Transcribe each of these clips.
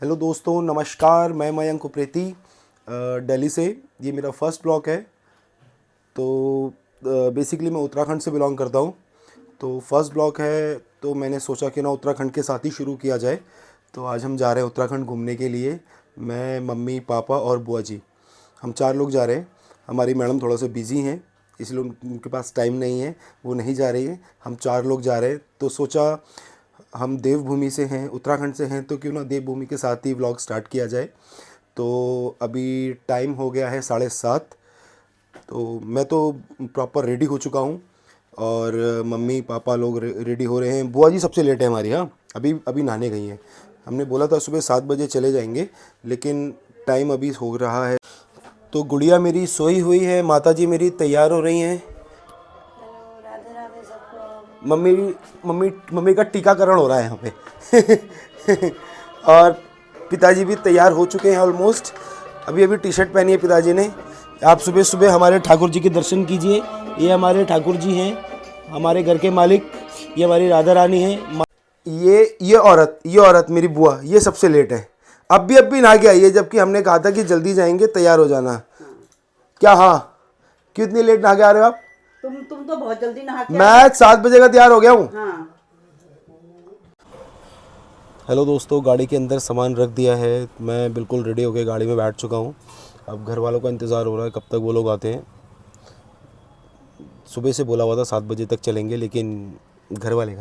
Hello दोस्तों, नमस्कार। मैं मयंक उप्रेती दिल्ली से। ये मेरा फर्स्ट ब्लॉग है। तो बेसिकली मैं उत्तराखंड से बिलोंग करता हूँ। तो फर्स्ट ब्लॉग है, तो मैंने सोचा कि ना उत्तराखंड के साथ ही शुरू किया जाए। तो आज हम जा रहे हैं उत्तराखंड घूमने के लिए। मैं, मम्मी, पापा और बुआ जी, हम 4 लोग जा रहे हैं। हमारी मैडम थोड़ा सा बिज़ी हैं, इसलिए उनके पास टाइम नहीं है, वो नहीं जा रही हैं। हम 4 लोग जा रहे हैं। तो सोचा हम देवभूमि से हैं, उत्तराखंड से हैं, तो क्यों ना देवभूमि के साथ ही व्लॉग स्टार्ट किया जाए। तो अभी टाइम हो गया है 7:30। तो मैं तो प्रॉपर रेडी हो चुका हूँ और मम्मी पापा लोग रेडी हो रहे हैं। बुआ जी सबसे लेट है हमारी। हाँ, अभी अभी नहाने गई हैं। हमने बोला था सुबह 7 बजे चले जाएंगे, लेकिन टाइम अभी हो रहा है। तो गुड़िया मेरी सोई हुई है, माता जी मेरी तैयार हो रही हैं। हेलो, राधे राधे सबको। मम्मी मम्मी मम्मी का टीकाकरण हो रहा है यहाँ पे और पिताजी भी तैयार हो चुके हैं ऑलमोस्ट। अभी अभी टी शर्ट पहनी है पिताजी ने। आप सुबह सुबह हमारे ठाकुर जी के दर्शन कीजिए। ये हमारे ठाकुर जी हैं, हमारे घर के मालिक। ये हमारी राधा रानी हैं। ये औरत मेरी बुआ, ये सबसे लेट है। अब भी नहा के आई है, जबकि हमने कहा था कि जल्दी जाएंगे, तैयार हो जाना। क्या? हाँ, क्यों इतनी लेट नहा के आ रहे हो आप? तुम तो बहुत जल्दी नहा के मैं 7 बजे का तैयार हो गया हूँ। हाँ। हेलो दोस्तों, गाड़ी के अंदर सामान रख दिया है। मैं बिल्कुल रेडी होकर गाड़ी में बैठ चुका हूँ। अब घर वालों का इंतज़ार हो रहा है कब तक वो लोग आते हैं। सुबह से बोला हुआ था 7 बजे तक चलेंगे, लेकिन घर वाले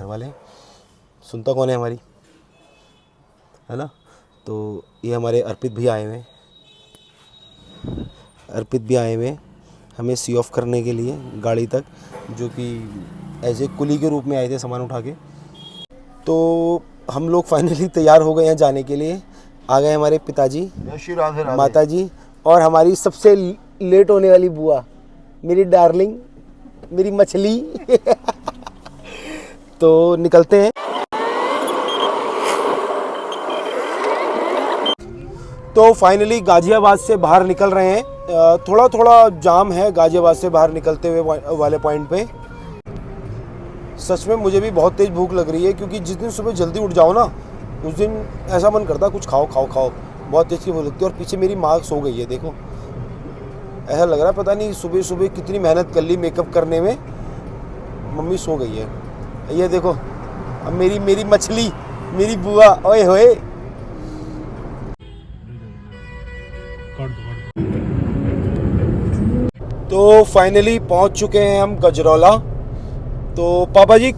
सुनता कौन है हमारी, है ना। तो ये हमारे अर्पित भी आए हुए हैं हमें सी ऑफ करने के लिए गाड़ी तक, जो कि एज ए कुली के रूप में आए थे सामान उठा के। तो हम लोग फाइनली तैयार हो गए हैं जाने के लिए। आ गए हमारे पिताजी, राधे राधे। माता जी और हमारी सबसे लेट होने वाली बुआ, मेरी डार्लिंग, मेरी मछली तो निकलते हैं। तो फाइनली गाज़ियाबाद से बाहर निकल रहे हैं। थोड़ा थोड़ा जाम है गाज़ियाबाद से बाहर निकलते हुए वाले पॉइंट पे। सच में मुझे भी बहुत तेज़ भूख लग रही है, क्योंकि जिस दिन सुबह जल्दी उठ जाओ ना, उस दिन ऐसा मन करता कुछ खाओ खाओ खाओ। बहुत तेज़ की भूख लगती है। और पीछे मेरी माँ सो गई है, देखो। ऐसा लग रहा है पता नहीं सुबह सुबह कितनी मेहनत कर ली मेकअप करने में, मम्मी सो गई है। ये देखो, अब मेरी मछली, मेरी बुआ, ओए होए। तो फाइनली पहुंच चुके हैं हम गजरौला। तो पापा जी,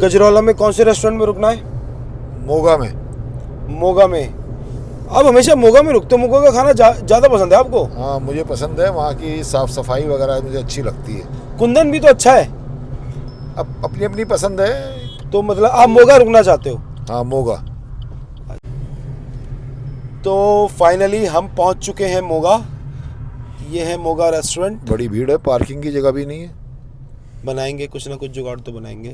गजरौला में कौन से रेस्टोरेंट में रुकना है? मोगा में। आप हमेशा मोगा में रुकते हो? मोगा का खाना ज़्यादा पसंद है आपको? हाँ, मुझे पसंद है। वहाँ की साफ सफाई वगैरह मुझे अच्छी लगती है। कुंदन भी तो अच्छा है। अब अपनी अपनी पसंद है। तो मतलब आप मोगा रुकना चाहते हो? हाँ, मोगा। तो फाइनली हम पहुंच चुके हैं मोगा। ये है मोगा रेस्टोरेंट। बड़ी भीड़ है, पार्किंग की जगह भी नहीं है। बनाएंगे कुछ ना कुछ जुगाड़ तो बनाएंगे।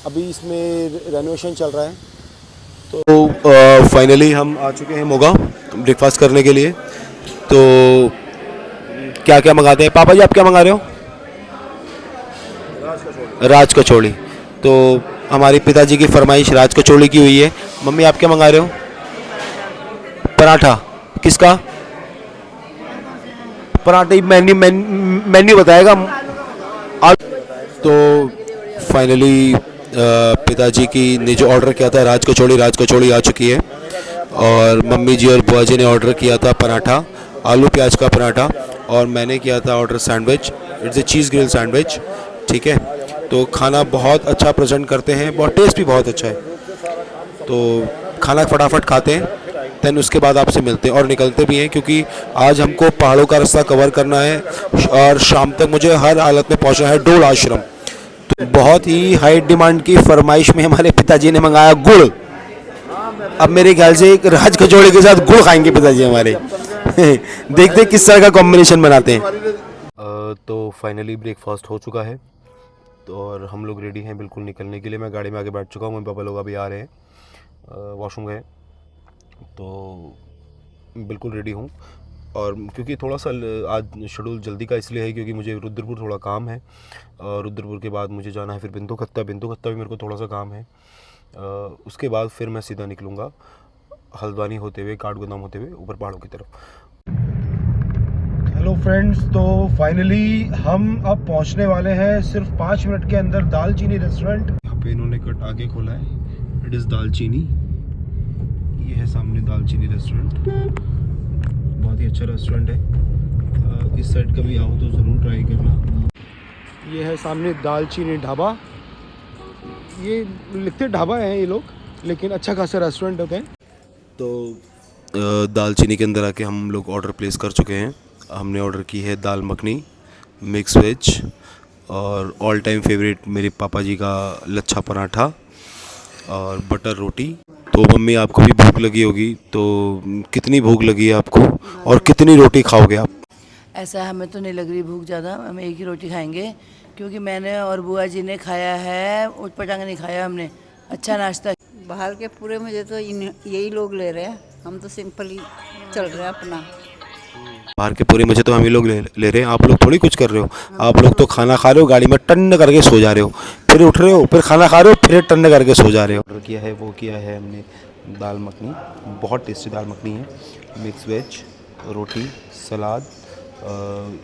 अभी इसमें रेनोवेशन चल रहा है। तो फाइनली हम आ चुके हैं मोगा ब्रेकफास्ट करने के लिए। तो क्या क्या मंगाते हैं पापा जी? आप क्या मंगा रहे हो? राज कचौड़ी। तो हमारे पिताजी की फरमाइश राज कचौड़ी की हुई है। मम्मी आप क्या मंगा रहे हो? पराठा। किसका? पराठे मेन्यू बताएगा। तो फाइनली पिताजी की ने जो ऑर्डर किया था राज कचौड़ी आ चुकी है। और मम्मी जी और बुआ जी ने ऑर्डर किया था पराठा, आलू प्याज का पराठा। और मैंने किया था order sandwich, it's a cheese grill sandwich. ठीक है। तो खाना बहुत अच्छा प्रेजेंट करते हैं, बहुत टेस्ट भी बहुत अच्छा है। तो खाना फटाफट खाते हैं, देन उसके बाद आपसे मिलते हैं और निकलते भी हैं, क्योंकि आज हमको पहाड़ों का रास्ता कवर करना है और शाम तक मुझे हर हालत में पहुंचना है डोल आश्रम। तो बहुत ही हाई डिमांड की फरमाइश में हमारे पिताजी ने मंगाया गुड़। अब मेरे ख्याल से एक राज कचौड़ी के साथ गुड़ खाएंगे पिताजी हमारे देखते किस तरह का कॉम्बिनेशन बनाते हैं। तो फाइनली ब्रेकफास्ट हो चुका है, तो और हम लोग रेडी हैं बिल्कुल निकलने के लिए। मैं गाड़ी में आगे बैठ चुका हूँ, मेरे पापा लोग अभी आ रहे हैं, वॉशरूम गए। तो बिल्कुल रेडी हूँ। और क्योंकि थोड़ा सा आज शेड्यूल जल्दी का इसलिए है क्योंकि मुझे रुद्रपुर थोड़ा काम है, और रुद्रपुर के बाद मुझे जाना है फिर बिंदु खत्ता भी मेरे को थोड़ा सा काम है। उसके बाद फिर मैं सीधा निकलूँगा हल्द्वानी होते हुए, काठगोदाम होते हुए ऊपर पहाड़ों की तरफ। हेलो फ्रेंड्स, तो फाइनली हम अब पहुंचने वाले हैं सिर्फ 5 मिनट के अंदर दालचीनी रेस्टोरेंट। यहाँ पे इन्होंने कट आगे खोला है, इट इज़ दालचीनी। ये है सामने दालचीनी रेस्टोरेंट, बहुत ही अच्छा रेस्टोरेंट है। इस साइड कभी आओ तो ज़रूर ट्राई करना। ये है सामने दालचीनी ढाबा। ये लिखते ढाबा है ये लोग, लेकिन अच्छा खासा रेस्टोरेंट होते हैं। तो दालचीनी के अंदर आके हम लोग ऑर्डर प्लेस कर चुके हैं। हमने ऑर्डर की है दाल मखनी, मिक्स वेज और ऑल टाइम फेवरेट मेरे पापा जी का लच्छा पराठा और बटर रोटी। तो मम्मी, आपको भी भूख लगी होगी, तो कितनी भूख लगी है आपको और कितनी रोटी खाओगे आप? ऐसा हमें तो नहीं लग रही भूख ज़्यादा, हम एक ही रोटी खाएंगे क्योंकि मैंने और बुआ जी ने खाया है, ऊट पटांग नहीं खाया हमने। अच्छा नाश्ता। बाहर के पूरे मुझे तो यही लोग ले रहे हैं, हम तो सिंपल ही चल रहे हैं अपना। बाहर के पूरे मजे तो हम ही लोग ले रहे हैं, आप लोग थोड़ी कुछ कर रहे हो। आप लोग तो खाना खा रहे हो, गाड़ी में टन्न करके सो जा रहे हो, फिर उठ रहे हो, फिर खाना खा रहे हो, फिर टन्न करके सो जा रहे हो। ऑर्डर किया है वो किया है हमने दाल मखनी, बहुत टेस्टी दाल मखनी है। मिक्स वेज, रोटी, सलाद,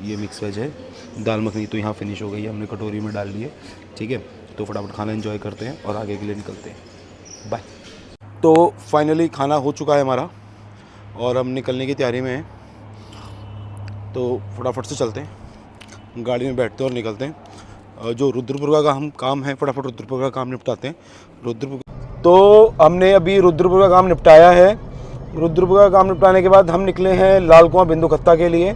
ये मिक्स वेज है। दाल मखनी तो यहाँ फिनिश हो गई है, हमने कटोरी में डाल ली है। ठीक है, तो फटाफट खाना एंजॉय करते हैं और आगे के लिए निकलते हैं। बाय। तो फाइनली खाना हो चुका है हमारा और हम निकलने की तैयारी में हैं, तो फटाफट से चलते हैं, गाड़ी में बैठते हैं और निकलते हैं। जो रुद्रपुर का हम काम है, फटाफट रुद्रपुर का काम निपटाते हैं। रुद्रपुर तो हमने अभी रुद्रपुर का काम निपटाया है। रुद्रपुर का काम निपटाने के बाद हम निकले हैं लाल कुआं बिंदु खत्ता के लिए।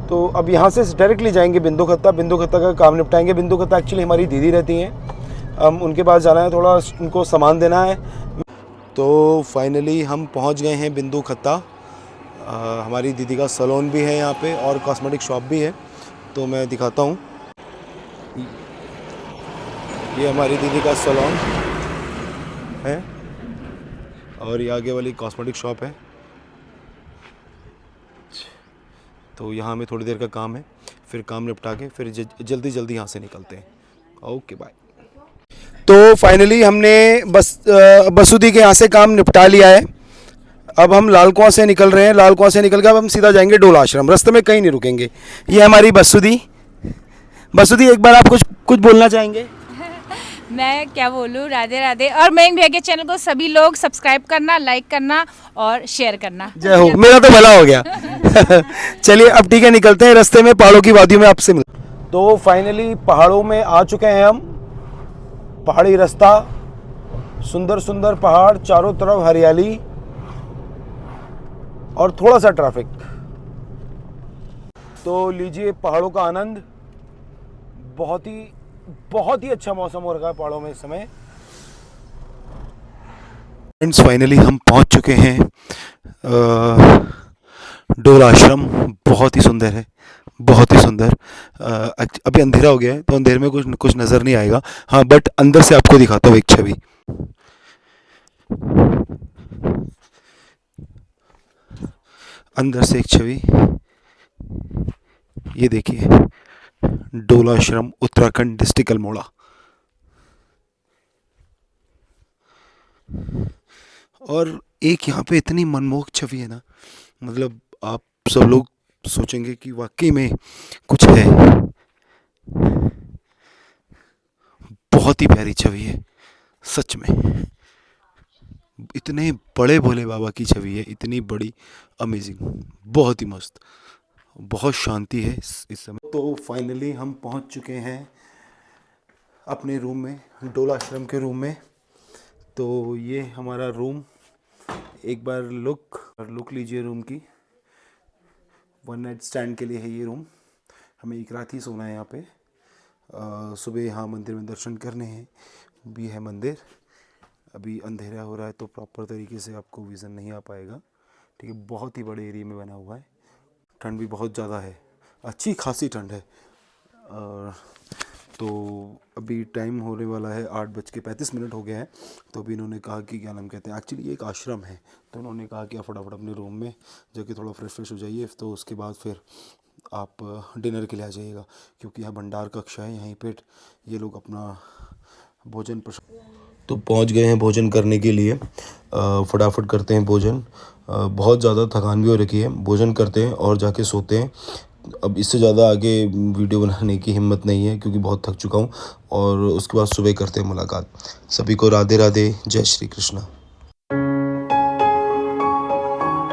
तो अब यहाँ से डायरेक्टली जाएंगे बिंदु खत्ता। बिंदु खत्ता का काम निपटाएंगे। बिंदु खत्ता एक्चुअली हमारी दीदी रहती हैं, हम उनके पास जाना है, थोड़ा उनको सामान देना है। तो फाइनली हम पहुँच गए हैं बिंदु खत्ता। हमारी दीदी का सैलून भी है यहाँ पे और कॉस्मेटिक शॉप भी है, तो मैं दिखाता हूँ। ये हमारी दीदी का सैलून है और ये आगे वाली कॉस्मेटिक शॉप है। तो यहाँ हमें थोड़ी देर का काम है, फिर काम निपटा के फिर जल्दी जल्दी यहाँ से निकलते हैं। Okay bye. तो फाइनली हमने बसुदी के यहाँ से काम निपटा लिया है। अब हम लाल कुआं से निकल रहे हैं। लाल कुआं से निकल के अब हम सीधा जाएंगे डोला आश्रम, रास्ते में कहीं नहीं रुकेंगे। ये हमारी बसुदी। बसुदी, एक बार आप कुछ बोलना चाहेंगे? मैं क्या बोलूँ, राधे राधे। और मयंक भैया के चैनल को सभी लोग सब्सक्राइब करना, लाइक करना और शेयर करना। जय हो, मेरा तो भला हो गया। चलिए अब ठीक है, निकलते हैं। रास्ते में पहाड़ों की वादियों में आपसे मिल। तो फाइनली पहाड़ों में आ चुके हैं हम। पहाड़ी रास्ता, सुंदर सुंदर पहाड़, चारों तरफ हरियाली और थोड़ा सा ट्रैफिक। तो लीजिए पहाड़ों का आनंद। बहुत ही अच्छा मौसम हो रखा है पहाड़ों में इस समय। फ्रेंड्स, फाइनली हम पहुंच चुके हैं डोला आश्रम। बहुत ही सुंदर है, बहुत ही सुंदर। अभी अंधेरा हो गया है तो अंधेरे में कुछ नज़र नहीं आएगा। हाँ, बट अंदर से आपको दिखाता हूँ एक छवि। अंदर से एक छवि, ये देखिए, डोला आश्रम, उत्तराखंड, डिस्ट्रिक्ट अल्मोड़ा। और एक यहाँ पे इतनी मनमोहक छवि है ना, मतलब आप सब लोग सोचेंगे कि वाकई में कुछ है। बहुत ही प्यारी छवि है सच में। इतने बड़े भोले बाबा की छवि है, इतनी बड़ी, अमेजिंग, बहुत ही मस्त, बहुत शांति है इस समय। तो फाइनली हम पहुंच चुके हैं अपने रूम में, डोला आश्रम के रूम में। तो ये हमारा रूम, एक बार लुक लीजिए रूम की। वन नाइट स्टैंड के लिए है ये रूम। हमें एक रात ही सोना है यहाँ पे। सुबह यहाँ मंदिर में दर्शन करने हैं, भी है मंदिर। अभी अंधेरा हो रहा है तो प्रॉपर तरीके से आपको विज़न नहीं आ पाएगा। ठीक है, बहुत ही बड़े एरिया में बना हुआ है। ठंड भी बहुत ज़्यादा है, अच्छी खासी ठंड है। तो अभी टाइम होने वाला है 8:35 हो गए हैं। तो अभी इन्होंने कहा कि क्या नाम कहते हैं, एक्चुअली ये एक आश्रम है, तो इन्होंने कहा कि आप फटाफट अपने रूम में जाके थोड़ा फ्रेश हो जाइए, तो उसके बाद फिर आप डिनर के लिए आ जाइएगा, क्योंकि यहाँ भंडार कक्ष है, यहीं पे ये लोग अपना भोजन तो पहुंच गए हैं भोजन करने के लिए। फटाफट करते हैं भोजन। बहुत ज़्यादा थकान भी हो रखी है, भोजन करते हैं और जाके सोते हैं। अब इससे ज़्यादा आगे वीडियो बनाने की हिम्मत नहीं है क्योंकि बहुत थक चुका हूँ। और उसके बाद सुबह करते हैं मुलाकात। सभी को राधे राधे, जय श्री कृष्णा।